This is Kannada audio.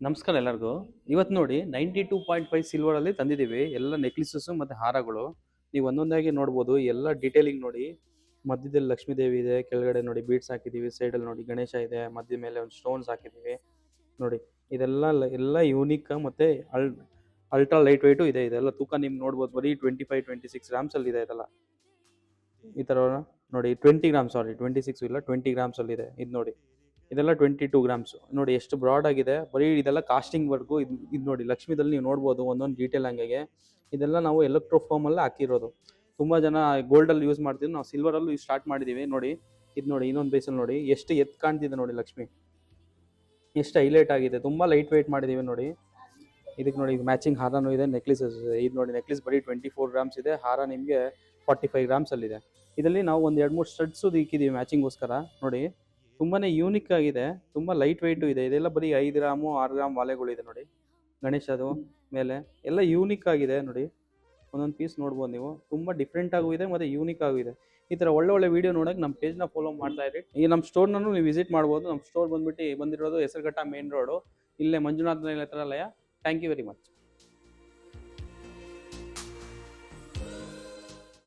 ನಮಸ್ಕಾರ ಎಲ್ಲರಿಗೂ. ಇವತ್ತು ನೋಡಿ 92.5 ಸಿಲ್ವರಲ್ಲಿ ತಂದಿದ್ದೀವಿ ಎಲ್ಲ ನೆಕ್ಲಿಸಸ್ಸು ಮತ್ತು ಹಾರಗಳು. ನೀವು ಒಂದೊಂದಾಗಿ ನೋಡ್ಬೋದು, ಎಲ್ಲ ಡೀಟೇಲಿಂಗ್ ನೋಡಿ. ಮಧ್ಯದಲ್ಲಿ ಲಕ್ಷ್ಮೀ ದೇವಿ ಇದೆ, ಕೆಳಗಡೆ ನೋಡಿ ಬೀಡ್ಸ್ ಹಾಕಿದ್ದೀವಿ, ಸೈಡಲ್ಲಿ ನೋಡಿ ಗಣೇಶ ಇದೆ, ಮಧ್ಯ ಮೇಲೆ ಒಂದು ಸ್ಟೋನ್ಸ್ ಹಾಕಿದ್ದೀವಿ ನೋಡಿ. ಇದೆಲ್ಲ ಎಲ್ಲ ಯೂನಿಕ್ ಮತ್ತು ಅಲ್ಟ್ರಾ ಲೈಟ್ ವೆಯ್ಟು ಇದೆ. ಇದೆಲ್ಲ ತೂಕ ನಿಮ್ಗೆ ನೋಡ್ಬೋದು, ಬರೀ 25-26 ಗ್ರಾಮ್ಸಲ್ಲಿ ಇದೆ ಇದೆಲ್ಲ. ಈ ಥರ ನೋಡಿ 20 ಗ್ರಾಮ್, ಸಾರಿ 26 ಇಲ್ಲ 20 ಗ್ರಾಮ್ಸಲ್ಲಿದೆ ಇದು ನೋಡಿ. ಇದೆಲ್ಲ 22 ಗ್ರಾಮ್ಸ್ ನೋಡಿ, ಎಷ್ಟು ಬ್ರಾಡ್ ಆಗಿದೆ. ಬರೀ ಇದೆಲ್ಲ ಕಾಸ್ಟಿಂಗ್ ವರ್ಗು. ಇದು ನೋಡಿ, ಲಕ್ಷ್ಮೀದಲ್ಲಿ ನೀವು ನೋಡ್ಬೋದು ಒಂದೊಂದು ಡೀಟೇಲ್ ಹಂಗೆ. ಇದೆಲ್ಲ ನಾವು ಎಲೆಕ್ಟ್ರೋಫೋಮಲ್ಲಿ ಹಾಕಿರೋದು. ತುಂಬ ಜನ ಗೋಲ್ಡಲ್ಲಿ ಯೂಸ್ ಮಾಡ್ತಿದ್ರು, ನಾವು ಸಿಲ್ವರಲ್ಲೂ ಸ್ಟಾರ್ಟ್ ಮಾಡಿದ್ದೀವಿ ನೋಡಿ. ಇದು ನೋಡಿ, ಇನ್ನೊಂದು ಬೇಸಲ್ಲಿ ನೋಡಿ ಎಷ್ಟು ಎತ್ತು ಕಾಣ್ತಿದೆ ನೋಡಿ ಲಕ್ಷ್ಮಿ, ಎಷ್ಟು ಹೈಲೈಟ್ ಆಗಿದೆ. ತುಂಬ ಲೈಟ್ ವೆಯ್ಟ್ ಮಾಡಿದ್ದೀವಿ ನೋಡಿ. ಇದಕ್ಕೆ ನೋಡಿ ಮ್ಯಾಚಿಂಗ್ ಹಾರನೂ ಇದೆ, ನೆಕ್ಲಿಸಸ್ ಇದೆ. ಇದು ನೋಡಿ, ನೆಕ್ಲಿಸ್ ಬರೀ 24 ಗ್ರಾಮ್ಸ್ ಇದೆ, ಹಾರ ನಿಮಗೆ 45 ಗ್ರಾಮ್ಸಲ್ಲಿದೆ. ಇದರಲ್ಲಿ ನಾವು ಒಂದು 2-3 ಸ್ಟಡ್ಸು ಇಕ್ಕಿದ್ದೀವಿ ಮ್ಯಾಚಿಂಗೋಸ್ಕರ ನೋಡಿ. ತುಂಬಾ ಯೂನಿಕ್ ಆಗಿದೆ, ತುಂಬ ಲೈಟ್ ವೆಯ್ಟು ಇದೆ. ಇದೆಲ್ಲ ಬರೀ 5 ಗ್ರಾಮು 6 ಗ್ರಾಮ್ ವಾಲೆಗಳಿದೆ ನೋಡಿ. ಗಣೇಶದು ಮೇಲೆ ಎಲ್ಲ ಯೂನಿಕ್ ಆಗಿದೆ ನೋಡಿ. ಒಂದೊಂದು ಪೀಸ್ ನೋಡ್ಬೋದು ನೀವು, ತುಂಬ ಡಿಫ್ರೆಂಟ್ ಆಗೂ ಇದೆ ಮತ್ತು ಯೂನಿಕ್ ಆಗೂ ಇದೆ. ಈ ಥರ ಒಳ್ಳೆ ವೀಡಿಯೋ ನೋಡೋಕೆ ನಮ್ಮ ಪೇಜ್ನ ಫಾಲೋ ಮಾಡ್ತಾ ಇರಿ. ಈ ನಮ್ಮ ಸ್ಟೋರ್ನೂ ನೀವು ವಿಸಿಟ್ ಮಾಡ್ಬೋದು. ನಮ್ಮ ಸ್ಟೋರ್ ಬಂದಿರೋದು ಹೆಸರುಘಟ್ಟ ಮೇನ್ ರೋಡು, ಇಲ್ಲೇ Manjunatha Netralaya. Thank you very much.